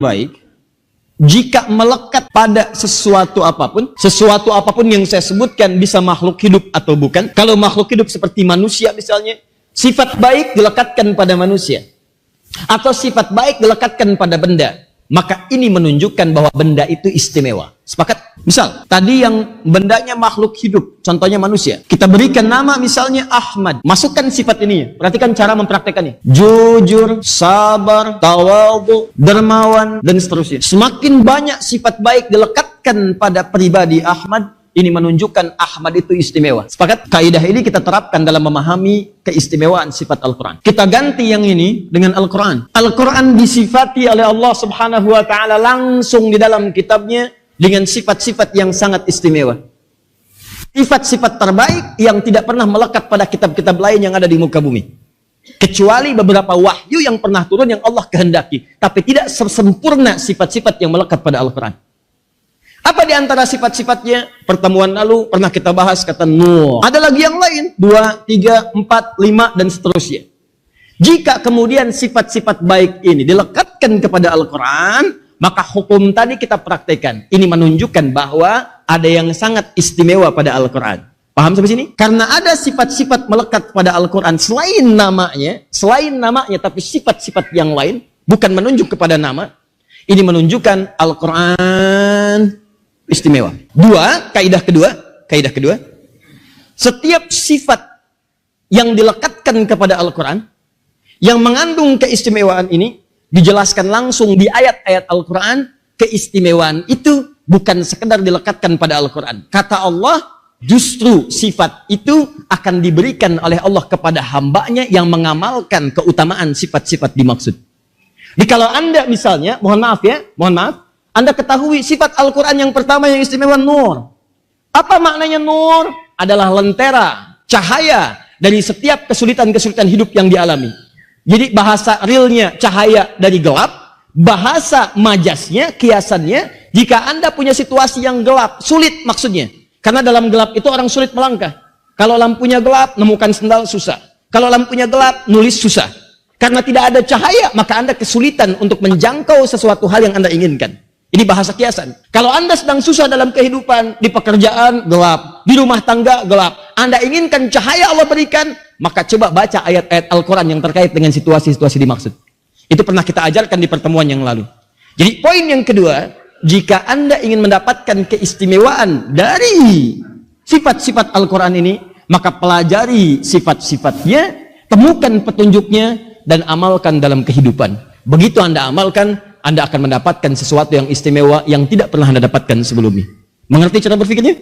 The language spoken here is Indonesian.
baik jika melekat pada sesuatu apapun yang saya sebutkan bisa makhluk hidup atau bukan. Kalau makhluk hidup seperti manusia misalnya, sifat baik dilekatkan pada manusia atau sifat baik dilekatkan pada benda, maka ini menunjukkan bahwa benda itu istimewa. Sepakat? Misal, tadi yang bendanya makhluk hidup, contohnya manusia. Kita berikan nama misalnya Ahmad. Masukkan sifat ini. Perhatikan cara mempraktekannya. Jujur, sabar, tawadhu, dermawan, dan seterusnya. Semakin banyak sifat baik dilekatkan pada pribadi Ahmad, ini menunjukkan Ahmad itu istimewa. Sepakat? Kaidah ini kita terapkan dalam memahami keistimewaan sifat Al-Quran. Kita ganti yang ini dengan Al-Quran. Al-Quran disifati oleh Allah Subhanahu wa Ta'ala langsung di dalam kitabnya dengan sifat-sifat yang sangat istimewa. Sifat-sifat terbaik yang tidak pernah melekat pada kitab-kitab lain yang ada di muka bumi. Kecuali beberapa wahyu yang pernah turun yang Allah kehendaki. Tapi tidak sempurna sifat-sifat yang melekat pada Al-Quran. Apa di antara sifat-sifatnya? Pertemuan lalu pernah kita bahas kata Nur. Ada lagi yang lain. 2, 3, 4, 5, dan seterusnya. Jika kemudian sifat-sifat baik ini dilekatkan kepada Al-Quran, maka hukum tadi kita praktekkan. Ini menunjukkan bahwa ada yang sangat istimewa pada Al-Quran. Paham sampai sini? Karena ada sifat-sifat melekat pada Al-Quran selain namanya, tapi sifat-sifat yang lain, bukan menunjuk kepada nama. Ini menunjukkan Al-Quran istimewa. Kaidah kedua, setiap sifat yang dilekatkan kepada Al-Quran, yang mengandung keistimewaan ini, dijelaskan langsung di ayat-ayat Al-Quran. Keistimewaan itu bukan sekedar dilekatkan pada Al-Quran. Kata Allah, justru sifat itu akan diberikan oleh Allah kepada hambanya yang mengamalkan keutamaan sifat-sifat dimaksud. Jadi kalau Anda misalnya, mohon maaf, Anda ketahui sifat Al-Quran yang pertama yang istimewa Nur. Apa maknanya Nur? Adalah lentera, cahaya dari setiap kesulitan-kesulitan hidup yang dialami. Jadi bahasa realnya cahaya dari gelap, bahasa majasnya, kiasannya, jika Anda punya situasi yang gelap, sulit maksudnya. Karena dalam gelap itu orang sulit melangkah. Kalau lampunya gelap, nemukan sendal susah. Kalau lampunya gelap, nulis susah. Karena tidak ada cahaya, maka Anda kesulitan untuk menjangkau sesuatu hal yang Anda inginkan. Ini bahasa kiasan. Kalau Anda sedang susah dalam kehidupan, di pekerjaan gelap, di rumah tangga gelap, Anda inginkan cahaya Allah berikan, maka coba baca ayat-ayat Al-Quran yang terkait dengan situasi-situasi dimaksud. Itu pernah kita ajarkan di pertemuan yang lalu. Jadi poin yang kedua, jika Anda ingin mendapatkan keistimewaan dari sifat-sifat Al-Quran ini, maka pelajari sifat-sifatnya, temukan petunjuknya, dan amalkan dalam kehidupan. Begitu Anda amalkan, Anda akan mendapatkan sesuatu yang istimewa yang tidak pernah Anda dapatkan sebelumnya. Mengerti cara berpikirnya?